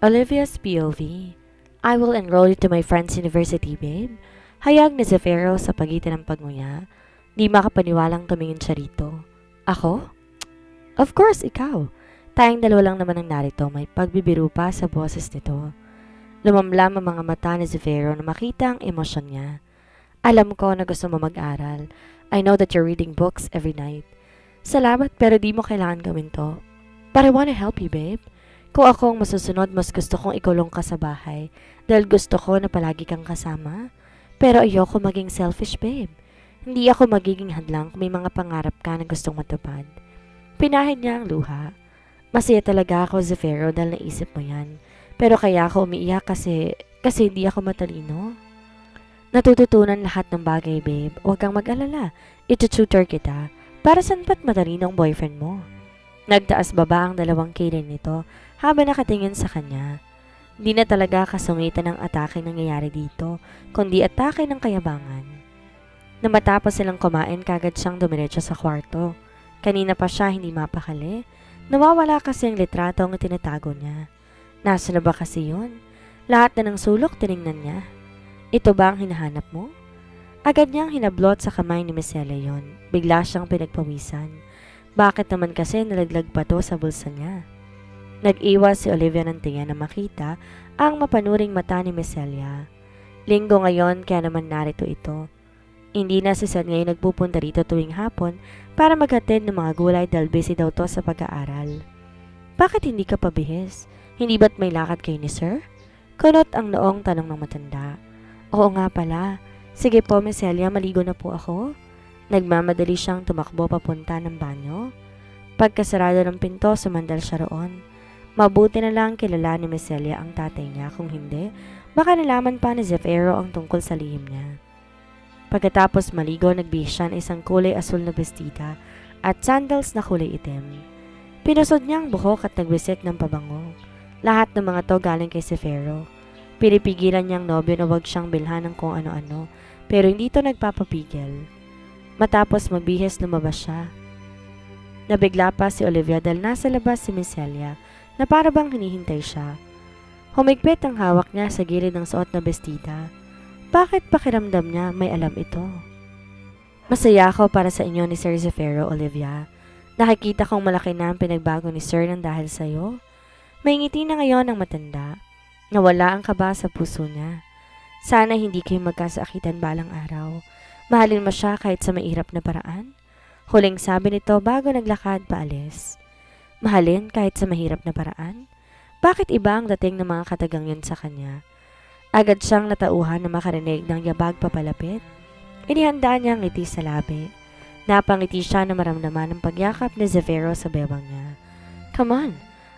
Olivia's POV. I will enroll you to my friend's university, babe. Hayag ni Zafiro sa pagitan ng pagnguya. Di makapaniwalang tumingin siya rito. Ako? Of course, ikaw. Tayong dalawa lang naman ang narito, may pagbibiro pa sa boses nito. Lumamlam ang mga mata ni Zafiro na makita ang emosyon niya. Alam ko na gusto mo mag-aral. I know that you're reading books every night. Salamat pero di mo kailangan gawin to. But I wanna help you, babe. Kung ako ang masusunod, mas gusto kong ikulong ka sa bahay dahil gusto ko na palagi kang kasama. Pero ayoko maging selfish, babe. Hindi ako magiging hadlang kung may mga pangarap ka na gustong matupad. Pinahid niya ang luha. Masaya talaga ako, Zafiro, dahil naisip mo yan. Pero kaya ako umiiyak kasi hindi ako matalino. Natututunan lahat ng bagay, babe. Huwag kang mag-alala. Itututor kita. Para saan ba't matalino ang boyfriend mo? Nagtaas baba ang dalawang kilay nito habang nakatingin sa kanya. Di na talaga kasungitan ng atake nangyayari dito, kundi atake ng kayabangan. Na matapos silang kumain, kagad siyang dumiretso sa kwarto. Kanina pa siya hindi mapakali. Nawawala kasi ang litrato ang tinatago niya. Nasa na ba kasi yun? Lahat na ng sulok tiningnan niya. Ito ba ang hinahanap mo? Agad niyang hinablot sa kamay ni Miss yon. Bigla siyang pinagpawisan. Bakit naman kasi nalaglag pa to sa bulsa niya? Nag-iwas si Olivia ng tingin na makita ang mapanuring mata ni Miss Celia. Linggo ngayon kaya naman narito ito. Hindi na si Seth ngayon nagpupunta rito tuwing hapon para maghatid ng mga gulay dahil busy daw to sa pag-aaral. Bakit hindi ka pabihis? Hindi ba't may lakad kayo ni Sir? Kunot ang noong tanong ng matanda. Oo nga pala. Sige po, Miss Celia, maligo na po ako. Nagmamadali siyang tumakbo papunta ng banyo. Pagkasarado ng pinto, sumandal siya roon. Mabuti na lang kilala ni Miss Celia ang tatay niya, kung hindi, baka nalaman pa ni Zafiro ang tungkol sa lihim niya. Pagkatapos maligo, nagbihis siya ng isang kulay asul na bestida at sandals na kulay itim. Pinusod niya ang buhok at nagwisik ng pabango. Lahat ng mga to galing kay Zafiro. Pinipigilan niyang nobyo na wag siyang bilhan ng kung ano-ano, pero hindi to nagpapapigil. Matapos magbihis, lumabas siya. Nabigla pa si Olivia dahil nasa labas si Miss Celia na para bang hinihintay siya. Humigpit ang hawak niya sa gilid ng suot na bestida. Bakit pakiramdam niya may alam ito? Masaya ako para sa inyo ni Sir Zafiro, Olivia. Nakikita kong malaki na ang pinagbago ni Sir nang dahil sa'yo. May ngiti na ngayon ang matanda. Nawala ang kaba sa puso niya. Sana hindi kayo magkasakitan balang araw. Mahalin mo siya kahit sa mairap na paraan. Huling sabi nito bago naglakad paalis. Mahalin kahit sa mahirap na paraan? Bakit iba ang dating ng mga katagang yun sa kanya? Agad siyang natauhan na makarinig ng yabag papalapit. Inihanda niya ang ngiti sa labi. Napangiti siya na maramdaman ang pagyakap ni Zafiro sa bebang niya. Come on,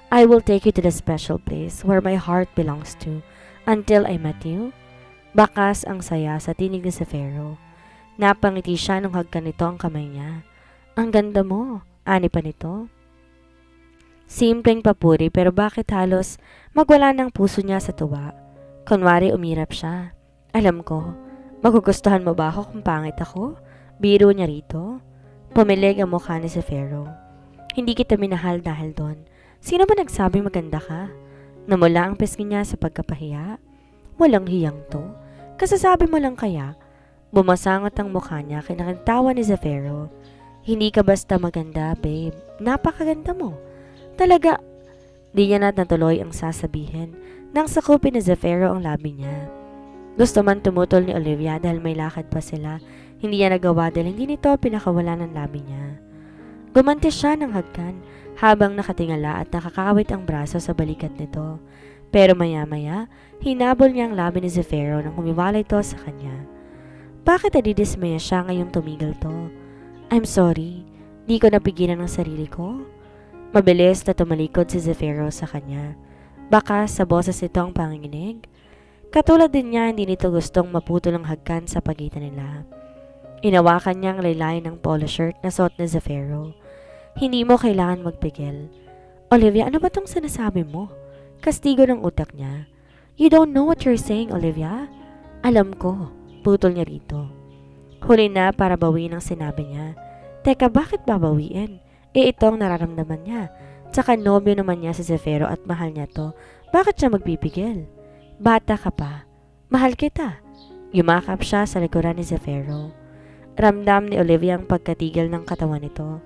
I will take you to the special place where my heart belongs to until I met you. Bakas ang saya sa tinig ni Zafiro. Napangiti siya nung hagkan nito ang kamay niya. Ang ganda mo, ani pa nito. Simpleng papuri pero bakit halos magwala ng puso niya sa tuwa. Kunwari umirap siya. Alam ko, magugustuhan mo ba ako kung pangit ako? Biro niya rito. Pumilig ang mukha ni Zafiro. Hindi kita minahal dahil doon. Sino ba nagsabing maganda ka? Namula ang pisngi niya sa pagkapahiya. Walang hiyang to. Kasasabi mo lang kaya. Bumasangot ang mukha niya kinakantawa ni Zafiro. Hindi ka basta maganda, babe. Napakaganda mo. Talaga. Di niya na natuloy ang sasabihin nang sakupin ni Zafiro ang labi niya. Gusto man tumutol ni Olivia dahil may lakad pa sila. Hindi niya nagawa dahil hindi nito pinakawala ng labi niya. Gumanti siya ng hagkan habang nakatingala at nakakawit ang braso sa balikat nito. Pero maya-maya, hinabol niya ang labi ni Zafiro nang humiwalay ito sa kanya. Bakit nadidismaya siya ngayong tumigil to? I'm sorry, di ko napigilan ang sarili ko. Mabilis na tumalikod si Zafiro sa kanya. Baka sa boses nito ang panginginig. Katulad din niya, hindi nito gustong maputol ang hagkan sa pagitan nila. Inawakan niya ang laylayan ng polo shirt na suot ni Zafiro. Hindi mo kailangan magpigil. Olivia, ano ba tong sinasabi mo? Kastigo ng utak niya. You don't know what you're saying, Olivia? Alam ko, putol niya rito. Huli na para bawiin ang sinabi niya. Teka, bakit babawiin? Itong nararamdaman niya. Tsaka nobyo naman niya si Zefiro at mahal niya to. Bakit siya magpipigil? Bata ka pa. Mahal kita. Yumakap siya sa likuran ni Zefiro. Ramdam ni Olivia ang pagkatigil ng katawan nito.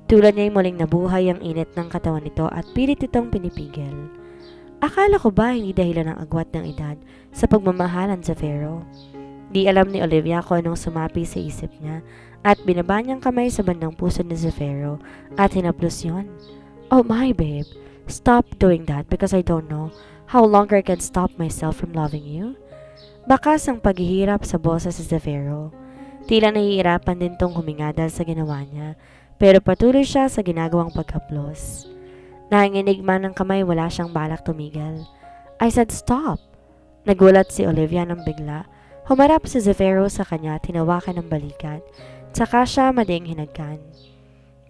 Tulad niya'y muling nabuhay ang init ng katawan nito at pilit itong pinipigil. Akala ko ba hindi dahilan ng agwat ng edad sa pagmamahalan sa Zefiro? Di alam ni Olivia kung anong sumapi sa isip niya at binaba niyang kamay sa bandang puso ni Zefiro at hinaplos yon. Oh my babe, stop doing that because I don't know how longer I can stop myself from loving you. Bakas ang paghihirap sa boses si Zefiro. Tila nahihirapan din tong huminga dahil sa ginawa niya, pero patuloy siya sa ginagawang pagkaplos. Nanginginig man ng kamay, wala siyang balak tumigil. I said stop! Nagulat si Olivia nang bigla. Humarap si Zefiro sa kanya, tinawakan ng balikat. Tsaka siya mading hinagkan.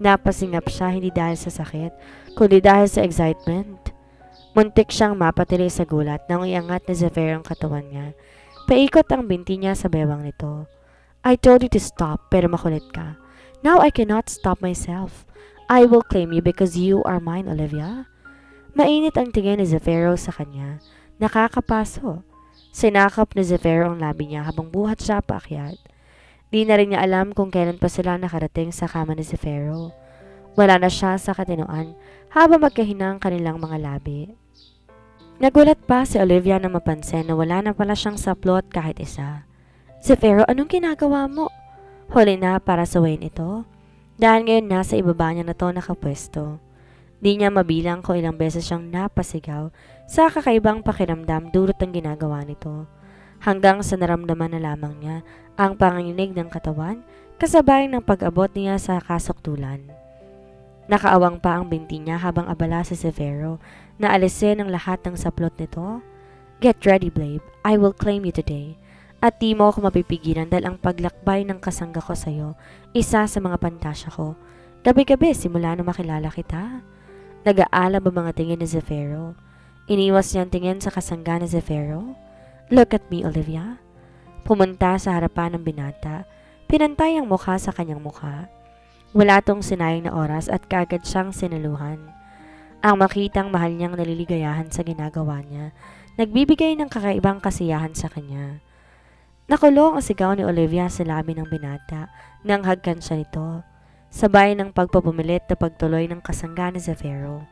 Napasingap siya hindi dahil sa sakit, kundi dahil sa excitement. Muntik siyang mapatili sa gulat nang iangat ni Zefiro ang katawan niya. Paikot ang binti niya sa bewang nito. I told you to stop, pero makulit ka. Now I cannot stop myself. I will claim you because you are mine, Olivia. Mainit ang tingin ni Zefiro sa kanya. Nakakapaso. Sinakap ni Zefiro ang labi niya habang buhat siya paakyat. Di na rin niya alam kung kailan pa sila nakarating sa kama ni Zefiro. Wala na siya sa katinoan habang magkahinang kanilang mga labi. Nagulat pa si Olivia na mapansin na wala na pala siyang saplot kahit isa. Zefiro, anong ginagawa mo? Huli na para sawayin ito. Dahil ngayon nasa ibaba niya na to nakapwesto. Di niya mabilang kung ilang beses siyang napasigaw sa kakaibang pakiramdam dulot ang ginagawa nito. Hanggang sa naramdaman na lamang niya ang panginginig ng katawan kasabay ng pag-abot niya sa kasuktulan. Nakaawang pa ang binti niya habang abala si Zefiro na alisin ang lahat ng saplot nito. Get ready, babe. I will claim you today. At di mo ako mapipigilan dahil ang paglakbay ng kasangga ko sa'yo, isa sa mga pantasya ko. Gabi-gabi simula na makilala kita. Nag-aalab ang mga tingin ni Zefiro. Iniwas niyang tingin sa kasangga ni Zefiro. Look at me, Olivia. Pumunta sa harapan ng binata. Pinantay ang mukha sa kanyang mukha. Wala tong sinayang na oras at kaagad siyang sinaluhan. Ang makitang mahal niyang naliligayahan sa ginagawa niya, nagbibigay ng kakaibang kasiyahan sa kanya. Nakulong ang sigaw ni Olivia sa labi ng binata nang hagkan siya nito, sabay ng pagpapumilit na pagtuloy ng kasangga ni Zefiro.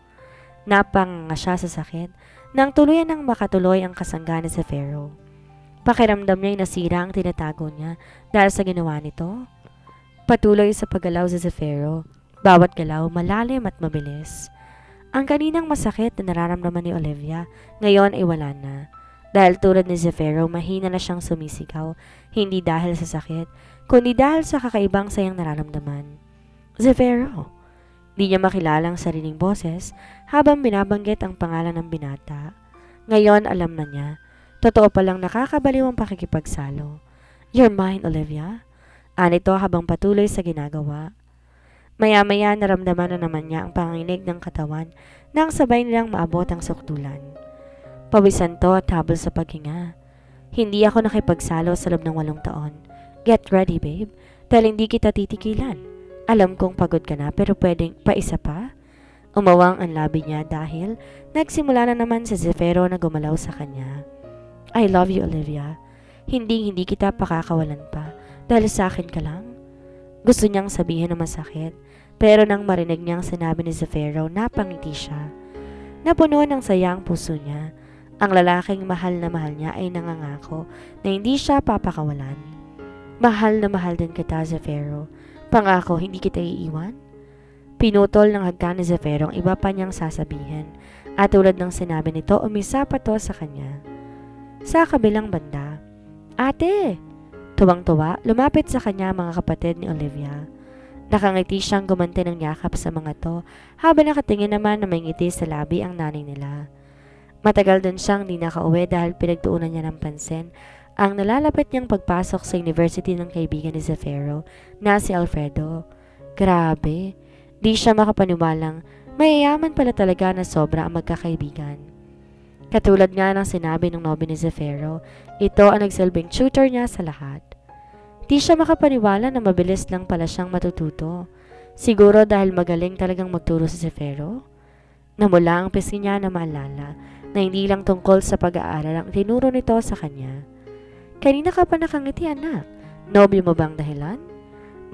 Napanganga siya sa sakit nang tuluyan ng makatuloy ang kasangga ni Zefiro. Pakiramdam niya'y nasira ang tinatago niya dahil sa ginawa nito. Patuloy sa paggalaw si Zefiro, bawat galaw malalim at mabilis. Ang kaninang masakit na nararamdaman ni Olivia ngayon ay wala na. Dahil tulad ni Zefiro, mahina na siyang sumisigaw, hindi dahil sa sakit, kundi dahil sa kakaibang sayang nararamdaman. Zefiro! Di niya makilala ang sariling boses habang binabanggit ang pangalan ng binata. Ngayon alam na niya, totoo palang nakakabaliw ang pakikipagsalo. You're mine, Olivia. Anito habang patuloy sa ginagawa. Maya-maya naramdaman na naman niya ang panginginig ng katawan nang sabay nilang maabot ang sukdulan. Pawisan to at habol sa paghinga. Hindi ako nakipagsalo sa loob ng 8 taon. Get ready, babe. Dahil hindi kita titikilan. Alam kong pagod ka na pero pwedeng pa isa pa? Umawang ang labi niya dahil nagsimula na naman si Zefiro na gumalaw sa kanya. I love you, Olivia. Hindi kita pakakawalan pa dahil sa akin ka lang. Gusto niyang sabihin na masakit pero nang marinig niyang sinabi ni Zefiro, napangiti siya. Napuno ng saya ang puso niya. Ang lalaking mahal na mahal niya ay nangangako na hindi siya papakawalan. Mahal na mahal din kita, Zefiro. Pangako, hindi kita iiwan. Pinutol ng hagkan ni Zefiro ang iba pa niyang sasabihin at tulad ng sinabi nito, umisa pa to sa kanya. Sa kabilang banda, Ate! Tuwang-tuwa, lumapit sa kanya mga kapatid ni Olivia. Nakangiti siyang gumanti ng yakap sa mga to habang nakatingin naman na may ngiti sa labi ang nanay nila. Matagal din siyang di nakauwi dahil pinagtuunan niya ng pansin ang nalalapit niyang pagpasok sa university ng kaibigan ni Zefiro na si Alfredo. Grabe, di siya makapaniwalang mayayaman pala talaga na sobra ang magkakaibigan. Katulad nga ng sinabi ng nobyo ni Zefiro, ito ang nagsilbing tutor niya sa lahat. Di siya makapaniwala na mabilis lang pala siyang matututo. Siguro dahil magaling talagang magturo si Zefiro. Namula ang pisngi niya na maalala na hindi lang tungkol sa pag-aaral ang tinuro nito sa kanya. Kanina ka pa nakangiti, anak. Nobyo mo bang dahilan?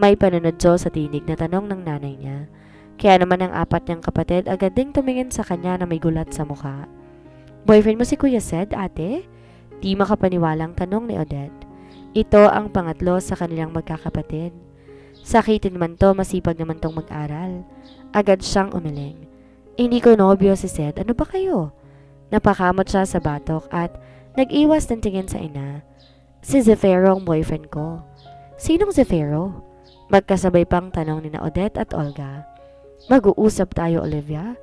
May panunodso sa tinig na tanong ng nanay niya. Kaya naman ang apat niyang kapatid agad ding tumingin sa kanya na may gulat sa mukha. Boyfriend mo si Kuya Sed, ate? Di makapaniwalang tanong ni Odette. Ito ang pangatlo sa kanilang magkakapatid. Sakitin man to, masipag naman tong mag-aral. Agad siyang umiling. Hindi ko nobyo si Sed, ano ba kayo? Napakamot siya sa batok at nag-iwas ng tingin sa ina. Si Zefiro ang boyfriend ko. Sinong Zefiro? Magkasabay pang tanong ni na Odette at Olga. Mag-uusap tayo, Olivia.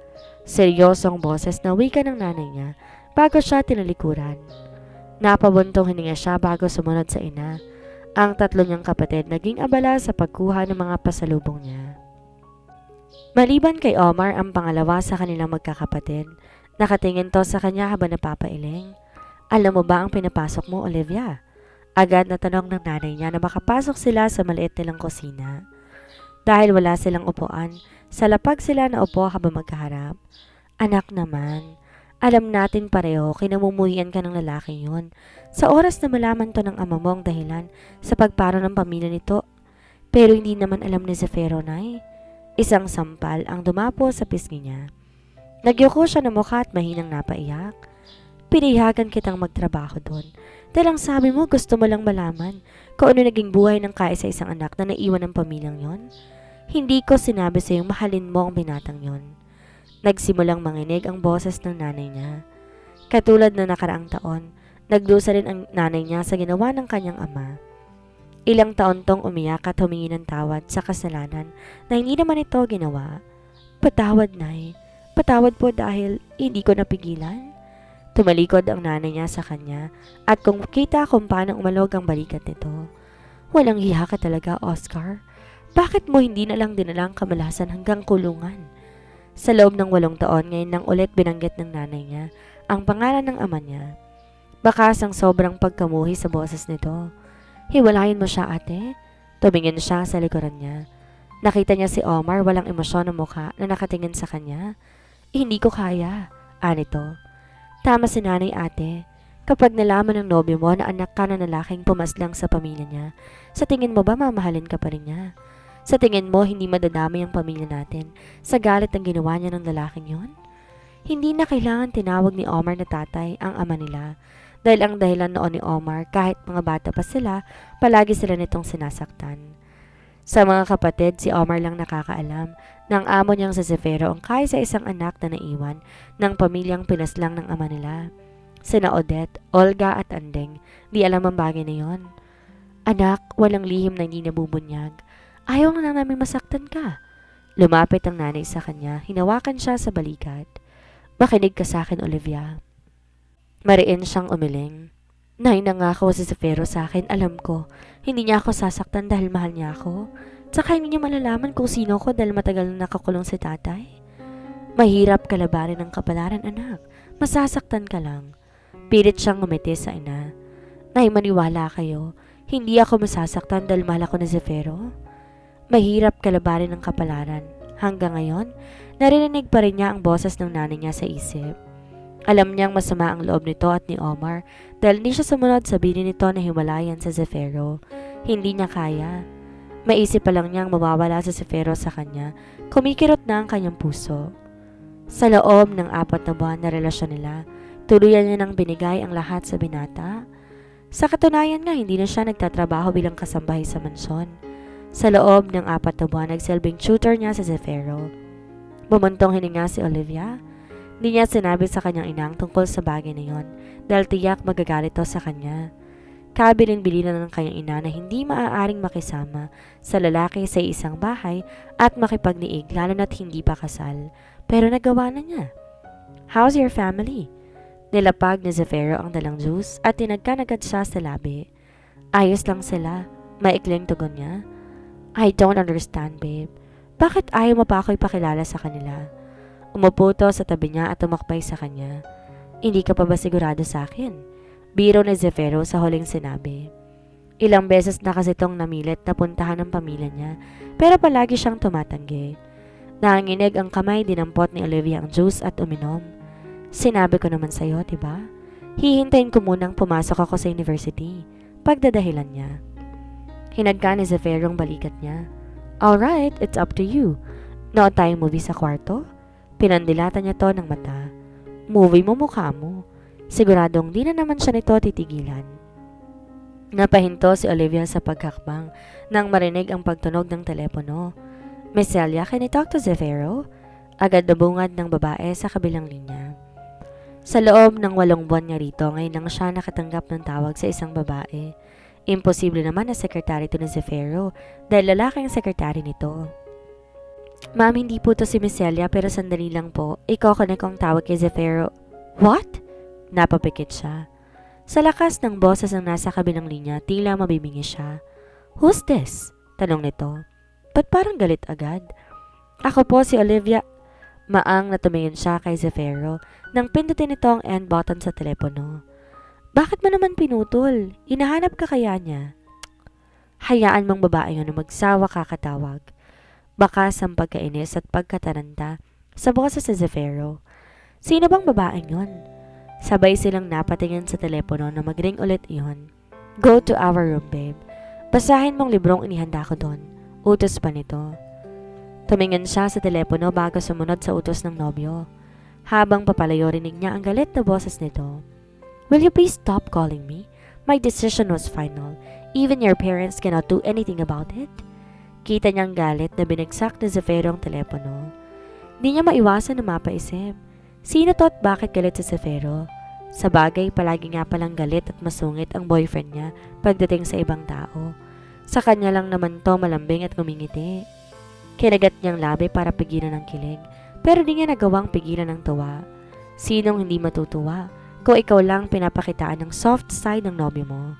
Seryosong boses na wika ng nanay niya bago siya tinalikuran. Napabuntong hininga siya bago sumunod sa ina. Ang tatlo niyang kapatid naging abala sa pagkuha ng mga pasalubong niya. Maliban kay Omar ang pangalawa sa kanilang magkakapatid, nakatingin to sa kanya habang napapailing. Alam mo ba ang pinapasok mo, Olivia? Agad na tanong ng nanay niya na makapasok sila sa maliit nilang kusina. Dahil wala silang upuan, sa lapag sila na upo habang magkaharap. Anak naman, alam natin pareho kinamumuhian ka ng lalaki yun. Sa oras na malaman to ng ama mo ang dahilan sa pagparo ng pamilya nito. Pero hindi naman alam ni Zefiro, nay. Isang sampal ang dumapo sa pisngi niya. Nagyuko siya ng mukha at mahinang napaiyak. Pinayagan kitang magtrabaho doon. Dahil ang sabi mo, gusto mo lang malaman kung ano naging buhay ng kaisa-isang anak na naiwan ng pamilyang yon. Hindi ko sinabi sa iyong mahalin mo ang binatang yon. Nagsimulang manginig ang boses ng nanay niya. Katulad na nakaraang taon, nagdusa rin ang nanay niya sa ginawa ng kanyang ama. Ilang taon tong umiyak at humingi ng tawad sa kasalanan na hindi naman ito ginawa. Patawad, nay. Patawad po dahil hindi ko napigilan. Tumalikod ang nanay niya sa kanya at kung kita kung paano umalog ang balikat nito. Walang hiya ka talaga, Oscar. Bakit mo hindi na lang dinalang kamalasan hanggang kulungan? Sa loob ng 8 taon ngayon nang ulit binanggit ng nanay niya ang pangalan ng ama niya. Bakas ang sobrang pagkamuhi sa boses nito. Hiwalayin mo siya, ate. Tumingin siya sa likuran niya. Nakita niya si Omar walang emosyon ng mukha na nakatingin sa kanya. Hindi ko kaya, anito. Tama si nanay, ate. Kapag nalaman ng nobyo mo na anak ka na lalaking pumaslang sa pamilya niya, sa tingin mo ba mamahalin ka pa rin niya? Sa tingin mo hindi madadami ang pamilya natin sa galit ang ginawa niya ng lalaking yon? Hindi na kailangan tinawag ni Omar na tatay ang ama nila. Dahil ang dahilan noon ni Omar, kahit mga bata pa sila, palagi sila nitong sinasaktan. Sa mga kapatid, si Omar lang nakakaalam na ang amo niyang si Zefiro ang kaisa-isang anak na naiwan ng pamilyang pinaslang ng ama nila. Sina Odette, Olga at Andeng, di alam ang bagay na yon. Anak, walang lihim na hindi nabubunyag. Ayaw na namin masaktan ka. Lumapit ang nanay sa kanya, hinawakan siya sa balikat. Makinig ka sa akin, Olivia. Mariin siyang umiling. Nay, nangako si Zefiro sa akin, alam ko. Hindi niya ako sasaktan dahil mahal niya ako. Tsaka hindi niya malalaman kung sino ko dahil matagal na nakakulong si tatay. Mahirap kalabarin ng kapalaran, anak. Masasaktan ka lang. Pilit siyang ngumiti sa ina. Nay, maniwala kayo. Hindi ako masasaktan dahil mahal ako ni Zefiro. Mahirap kalabarin ng kapalaran. Hanggang ngayon, narinig pa rin niya ang boses ng nanay niya sa isip. Alam niyang masama ang loob nito at ni Omar dahil hindi siya sumunod sa bilin nito na hiwalayan sa Zefiro. Hindi niya kaya. Maisip pa lang niyang mawawala sa Zefiro sa kanya, kumikirot na ang kanyang puso. Sa loob ng 4 na buwan na relasyon nila, tuluyan niya nang binigay ang lahat sa binata. Sa katunayan nga, hindi na siya nagtatrabaho bilang kasambahay sa mansyon. Sa loob ng 4 na buwan, nagsilbing tutor niya sa Zefiro. Bumuntong hininga si Olivia. Hindi niya sinabi sa kanyang inang tungkol sa bagay na yon dahil tiyak magagalit to sa kanya. Kabilin-bilinan ng kanyang ina na hindi maaaring makisama sa lalaki sa isang bahay at makipagniig lalo na't hindi pa kasal. Pero nagawa na niya. How's your family? Nilapag ni Zefiro ang dalang juice at tinagkan agad siya sa labi. Ayos lang sila, maikling tugon niya. I don't understand, babe. Bakit ayaw mo pa ako ipakilala sa kanila? Umupo to sa tabi niya at tumakbay sa kanya. Hindi ka pa ba sigurado sa akin? Biro ni Zefiro sa huling sinabi. Ilang beses na kasi tong namilit na puntahan ng pamilya niya pero palagi siyang tumatanggi. Nanginginig ang kamay, dinampot ni Olivia ang juice at uminom. Sinabi ko naman sa'yo, diba? Hihintayin ko munang pumasok ako sa university. Pagdadahilan niya. Hinagka ni Zafiro ang balikat niya. Alright, it's up to you. Nood tayong movie sa kwarto? Pinandilatan niya to ng mata. Movie mo mukha mo. Siguradong di na naman siya nito titigilan. Napahinto si Olivia sa pagkakbang nang marinig ang pagtunog ng telepono. Miss Celia, can I talk to Zafiro? Agad nabungad ng babae sa kabilang linya. Sa loob ng 8 buwan niya rito, ngayon lang siya nakatanggap ng tawag sa isang babae. Imposible naman na sekretary ito ni Zafiro dahil lalaki ang sekretary nito. Ma'am, hindi po to si Miss Celia pero sandali lang po. Iko-connect ko ang tawag kay Zafiro. What? Napapikit siya. Sa lakas ng boses ng nasa kabilang linya, tila mabibingi siya. Who's this? Tanong nito. Ba't parang galit agad? Ako po si Olivia. Maang natumingin siya kay Zafiro nang pindutin nito ang end button sa telepono. Bakit mo naman pinutol? Hinahanap ka kaya niya? Hayaan mong babae nga na magsawa kakatawag. Bakas ang pagkainis at pagkataranta sa boses sa Zafiro. Sino bang babaeng yon? Sabay silang napatingin sa telepono na mag-ring ulit iyon. Go to our room, babe. Basahin mong librong inihanda ko doon. Utos pa nito. Tumingin siya sa telepono bago sumunod sa utos ng nobyo. Habang papalayo rinig niya ang galit na boses nito. Will you please stop calling me? My decision was final. Even your parents cannot do anything about it. Kita niyang galit na binagsak ni Zafiro ang telepono. Di niya maiwasan na mapaisip. Sino to at bakit galit si Zafiro? Sa bagay, palagi nga palang galit at masungit ang boyfriend niya pagdating sa ibang tao. Sa kanya lang naman to malambing at ngumingiti. Kinagat niyang labi para pigilan ang kilig, pero di niya nagawang pigilan ng tuwa. Sinong hindi matutuwa kung ikaw lang pinapakitaan ng soft side ng nobyo mo?